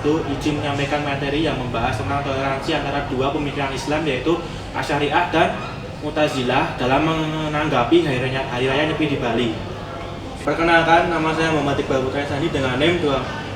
izin menyampaikan materi yang membahas tentang toleransi antara dua pemikiran Islam, yaitu Asy'ariyah dan Mu'tazilah, dalam menanggapi hari raya Nyepi di Bali. Perkenalkan, nama saya Muhammad Iqbal Putra Sandi dengan NIM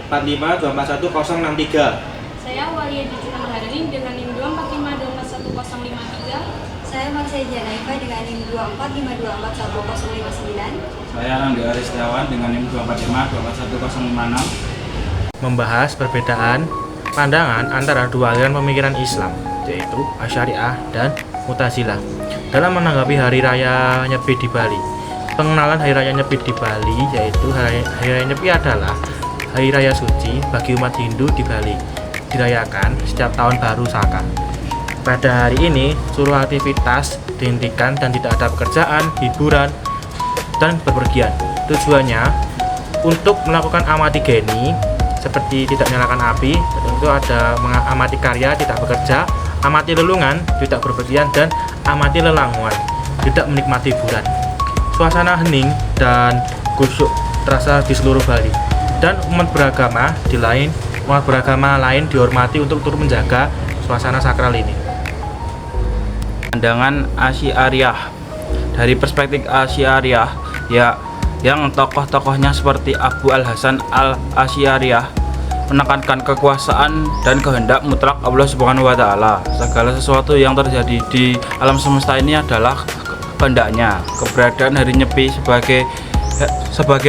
245241063. Saya Walia Jujukan Maharani dengan NIM 245241053. Saya Marsha Janaifa dengan NIM 245241059. Saya Nandi Aristiawan dengan NIM 245241056. Membahas perbedaan pandangan antara dua aliran pemikiran Islam, yaitu Asy'ariyah dan Mu'tazilah, dalam menanggapi hari raya Nyepi di Bali. Pengenalan hari raya Nyepi di Bali, yaitu hari raya Nyepi adalah hari raya suci bagi umat Hindu di Bali, dirayakan setiap tahun baru Saka. Pada hari ini, seluruh aktivitas dihentikan dan tidak ada pekerjaan, hiburan, dan bepergian. Tujuannya untuk melakukan amati geni, seperti tidak menyalakan api, tentu ada mengamati karya, tidak bekerja, amati lelungan, tidak berpergian, dan amati lelanguan, tidak menikmati hiburan. Suasana hening dan khusyuk terasa di seluruh Bali, dan umat beragama lain dihormati untuk turut menjaga suasana sakral ini. Pandangan Asy'ariyah. Dari perspektif Asy'ariyah, yang tokoh-tokohnya seperti Abu Al-Hasan Al-Asy'ariyah menekankan kekuasaan dan kehendak mutlak Allah Subhanahu wa Ta'ala. Segala sesuatu yang terjadi di alam semesta ini adalah kehendaknya. Keberadaan hari Nyepi sebagai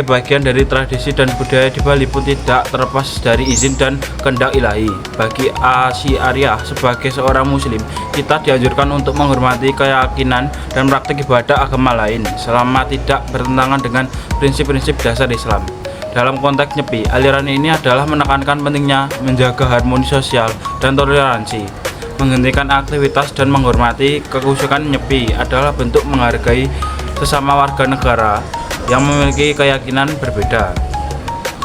bagian dari tradisi dan budaya di Bali pun tidak terlepas dari izin dan kehendak ilahi. Bagi Asy'ariyah, sebagai seorang muslim, kita dianjurkan untuk menghormati keyakinan dan praktik ibadah agama lain selama tidak bertentangan dengan prinsip-prinsip dasar Islam. Dalam konteks Nyepi, aliran ini adalah menekankan pentingnya menjaga harmoni sosial dan toleransi. Menghentikan aktivitas dan menghormati kekhusyukan Nyepi adalah bentuk menghargai sesama warga negara yang memiliki keyakinan berbeda.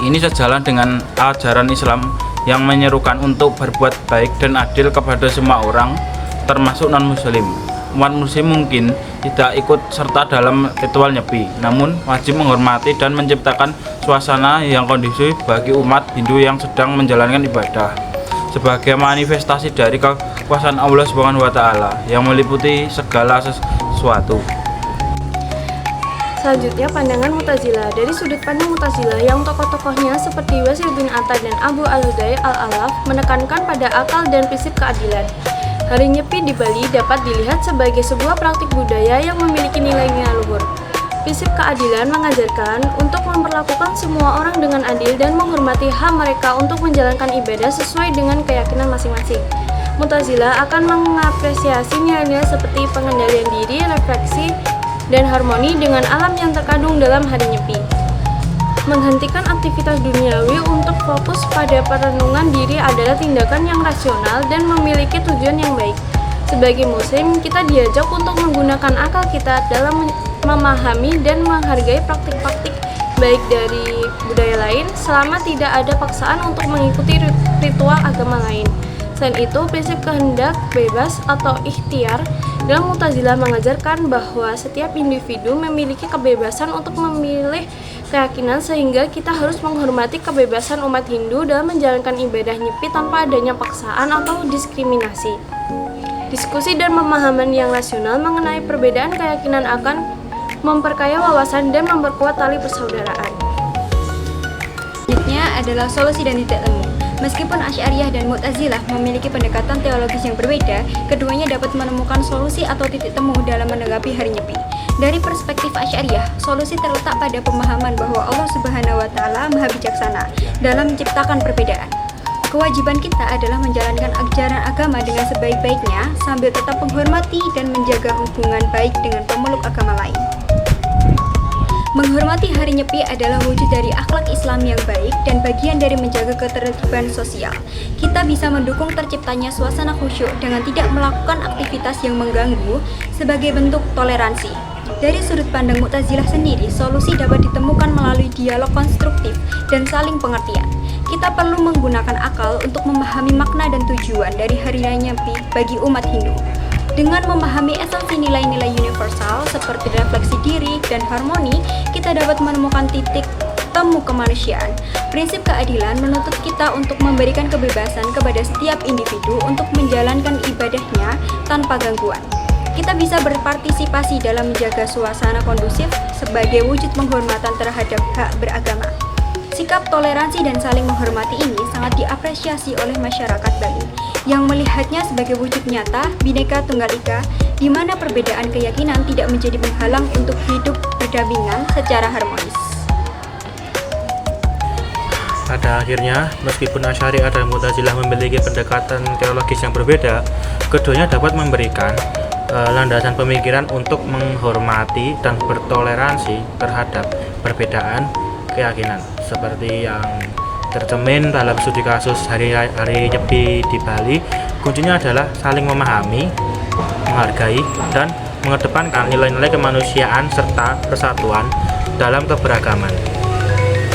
Ini sejalan dengan ajaran Islam yang menyerukan untuk berbuat baik dan adil kepada semua orang, termasuk non-muslim. Umat muslim mungkin tidak ikut serta dalam ritual Nyepi, namun wajib menghormati dan menciptakan suasana yang kondusif bagi umat Hindu yang sedang menjalankan ibadah, sebagai manifestasi dari kekuasaan Allah Subhanahu wa Ta'ala yang meliputi segala sesuatu. Selanjutnya, pandangan Mu'tazilah. Dari sudut pandang Mu'tazilah, yang tokoh-tokohnya seperti Wasil bin Attar dan Abu Al-Hudai Al-Alaf menekankan pada akal dan prinsip keadilan. Hari Nyepi di Bali dapat dilihat sebagai sebuah praktik budaya yang memiliki nilai-nilai luhur. Prinsip keadilan mengajarkan untuk memperlakukan semua orang dengan adil dan menghormati hak mereka untuk menjalankan ibadah sesuai dengan keyakinan masing-masing. Mu'tazilah akan mengapresiasi nilai-nilai seperti pengendalian diri, refleksi, dan harmoni dengan alam yang terkandung dalam hari Nyepi. Menghentikan aktivitas duniawi untuk fokus pada perenungan diri adalah tindakan yang rasional dan memiliki tujuan yang baik. Sebagai muslim, kita diajak untuk menggunakan akal kita dalam memahami dan menghargai praktik-praktik baik dari budaya lain selama tidak ada paksaan untuk mengikuti ritual agama lain. Selain itu, prinsip kehendak bebas atau ikhtiar dalam Mu'tazilah mengajarkan bahwa setiap individu memiliki kebebasan untuk memilih keyakinan, sehingga kita harus menghormati kebebasan umat Hindu dalam menjalankan ibadah Nyepi tanpa adanya paksaan atau diskriminasi. Diskusi dan pemahaman yang rasional mengenai perbedaan keyakinan akan memperkaya wawasan dan memperkuat tali persaudaraan. Selanjutnya adalah solusi dan titik temu. Meskipun Asy'ariyah dan Mu'tazilah memiliki pendekatan teologis yang berbeda, keduanya dapat menemukan solusi atau titik temu dalam menanggapi hari Nyepi. Dari perspektif Asy'ariyah, solusi terletak pada pemahaman bahwa Allah Subhanahu wa Ta'ala Maha Bijaksana dalam menciptakan perbedaan. Kewajiban kita adalah menjalankan ajaran agama dengan sebaik-baiknya sambil tetap menghormati dan menjaga hubungan baik dengan pemeluk agama lain. Menghormati hari Nyepi adalah wujud dari akhlak Islam yang baik dan bagian dari menjaga ketertiban sosial. Kita bisa mendukung terciptanya suasana khusyuk dengan tidak melakukan aktivitas yang mengganggu sebagai bentuk toleransi. Dari sudut pandang Mu'tazilah sendiri, solusi dapat ditemukan melalui dialog konstruktif dan saling pengertian. Kita perlu menggunakan akal untuk memahami makna dan tujuan dari hari raya Nyepi bagi umat Hindu. Dengan memahami esensi nilai-nilai universal seperti refleksi diri dan harmoni, kita dapat menemukan titik temu kemanusiaan. Prinsip keadilan menuntut kita untuk memberikan kebebasan kepada setiap individu untuk menjalankan ibadahnya tanpa gangguan. Kita bisa berpartisipasi dalam menjaga suasana kondusif sebagai wujud penghormatan terhadap hak beragama. Sikap toleransi dan saling menghormati ini sangat diapresiasi oleh masyarakat Bali yang melihatnya sebagai wujud nyata Bhinneka Tunggal Ika, di mana perbedaan keyakinan tidak menjadi penghalang untuk hidup berdampingan secara harmonis. Pada akhirnya, meskipun Asy'ariyah dan Mu'tazilah memiliki pendekatan teologis yang berbeda, keduanya dapat memberikan landasan pemikiran untuk menghormati dan bertoleransi terhadap perbedaan keyakinan, seperti yang tercermin dalam studi kasus hari Nyepi di Bali. Kuncinya adalah saling memahami, menghargai, dan mengedepankan nilai-nilai kemanusiaan serta persatuan dalam keberagaman.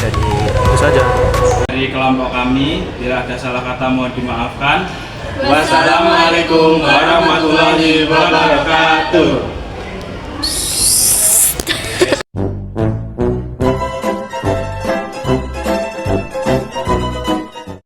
Jadi itu saja Dari kelompok kami, bila ada salah kata mohon dimaafkan. Wassalamualaikum warahmatullahi wabarakatuh.